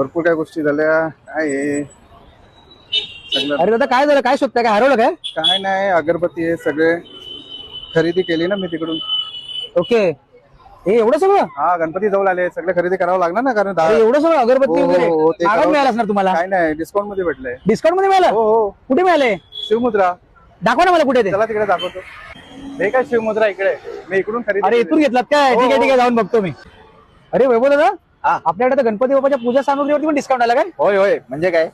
भरपूर काय गोष्टी झाल्या. काय हे सगळं अरे दादा काय झालं, काय शोधताय, काय हरवलं काय? काय नाही, अगरबत्ती हे सगळे खरेदी केली ना मी तिकडून. ओके, हे एवढं सगळं? हा, गणपती जवळ आले, सगळे खरेदी करावं लागणार ना, कारण अरे एवढं सगळं अगरबत्ती हो, हो, वगैरे हो, ते मागं करावं. मिळालं असणार तुम्हाला. काय नाही, डिस्काउंट मध्ये भेटलंय. डिस्काउंट मध्ये मिळालं? हो हो, कुठे मिळाले? शिवमुद्रा. दाखवा ना मला कुठे ते. चला तिकडे दाखवतो. हे काय शिवमुद्रा इकडे, मी इकडून खरेदी अरे केली. इथून घेतलात काय? हो, ठीक आहे हो. ठीक आहे, जाऊन बघतो मी. अरे वैभव दादा, हा. आपल्याकडे तर गणपती बाप्पाच्या पूजा सामग्रीवरती पण डिस्काउंट आला काय? होय होय, म्हणजे काय,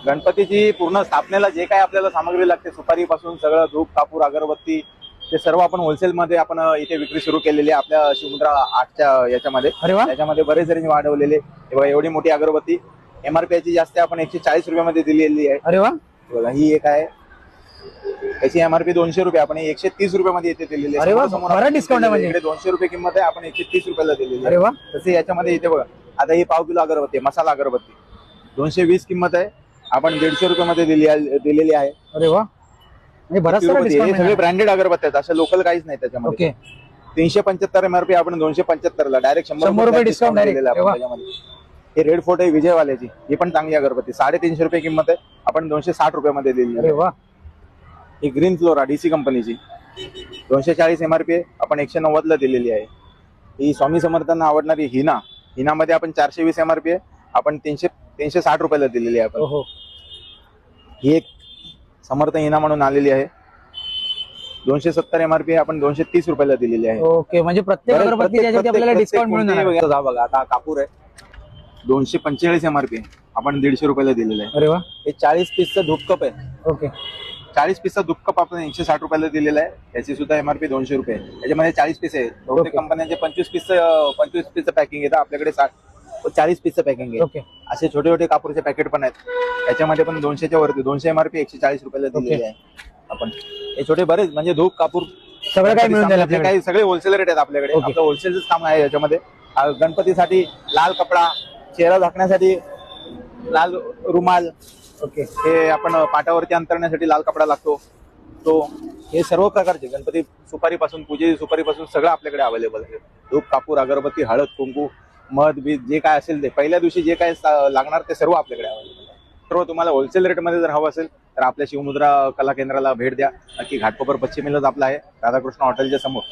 गणपतीची पूर्ण स्थापनेला जे काय आपल्याला सामग्री लागते, सुपारीपासून सगळं धूप, कापूर, अगरबत्ती, ते सर्व आपण होलसेल मध्ये आपण इथे विक्री सुरू केलेली आहे आपल्या शिवमुद्रा 8च्या याच्यामध्ये. अरे वा. त्याच्यामध्ये बरेच जणांनी वाढवलेले. हे बघा, एवढी मोठी अगरबत्ती MRP ची जास्त आपण 140 रुपयामध्ये दिलेली आहे. अरे वा. बघा, ही एक आहे, त्याची MRP 200 रुपये, आपण 130 रुपयामध्ये इथे दिलेली आहे. अरे वा, समोर बरा आपण डिस्काउंट आहे म्हणजे. इकडे 200 रुपये किंमत आहे, आपण 130 रुपयाला दिलेली अरे आहे. वा. तसे याच्यामध्ये इथे बघा, आता ही पाव किलो अगरबत्ती आहे, मसाला अगरबत्ती 220 किंमत आहे, आपण 150 रुपयामध्ये दिलेली आहे. अरे वा, म्हणजे बराच सारा हे डिस्काउंट सगळे ब्रँडेड अगरबत्ती आहेत, असे लोकल काहीच नाही त्याच्यामध्ये. ओके. 375 MRP, आपण 275 ला डायरेक्ट 100 रुपये डिस्काउंट दिलेला आहे direct. आपण त्याच्यामध्ये. हे रेड फोर्ट आहे विजयवाल्याची, ही पण चांगली अगरबत्ती 350 रुपये किंमत आहे, आपण 260 रुपयामध्ये दिलेली अरे आहे. वा. ही ग्रीन फ्लोरा DC कंपनीची 240 MRP आहे, आपण 190 ला दिलेली आहे. ही स्वामी समर्थांना आवडणारी हिनामध्ये आपण 420 MRP आहे, आपण 360 रुपयाला दिलेली आहे आपण. ओहो. ही एक समर्थ हिना म्हणून आलेली आहे, 270 MRP आहे, आपण 230 रुपयाला दिलेली आहे. ओके, म्हणजे प्रत्येक अगरबत्तीच्या ह्याच्यावरती आपल्याला डिस्काउंट मिळून जाणार. हा बघा, आता कापूर आहे 245 MRP, आपण 150 रुपयाला दिलेलं आहे. अरे वा. हे 40 पीसचं धूप कप आहे, ओके. 40 पीसचा धूप कप आपण 160 रुपयाला दिलेला आहे. याची सुद्धा MRP 200 रुपये आहे. याच्यामध्ये 40 पीस आहे. बहुतेक Okay. कंपन्यांचे 25 पीसचं पॅकिंग येतं, आपल्याकडे 40 पीसचं पॅकिंग आहे. ओके. असे छोटे छोटे कापूरचे पॅकेट पण आहेत, याच्यामध्ये पण 200च्या वरती 200 MRP 140 रुपयाला दिलेली आहे आपण. हे छोटे बरेच, म्हणजे धूप, कापूर सगळं काही मिळून जाईल जे आपल्याकडे. काही सगळे होलसेल रेट आहेत आपल्याकडे. Okay. आपलं होलसेलच काम आहे याच्यामध्ये. गणपतीसाठी लाल कपडा, चेहरा झाकण्यासाठी लाल रुमाल, ओके. हे आपण पाटावरती अंतरण्यासाठी लाल कपडा लागतो तो, हे सर्व प्रकारचे गणपती सुपारीपासून, पूजेची सुपारीपासून सगळं आपल्याकडे अवेलेबल आहे. धूप, कापूर, अगरबत्ती, हळद, कुंकू, मध, बीज, जे काय असेल ते पहिल्या दिवशी जे काय लागणार ते सर्व आपल्याकडे अवेलेबल आहे. सर्व तुम्हाला होलसेल रेटमध्ये जर हवं असेल तर आपल्या शिवमुद्रा कला केंद्राला भेट द्या. नक्की घाटकोपर पश्चिमेलाच आपला आहे, राधाकृष्ण हॉटेलच्या समोर.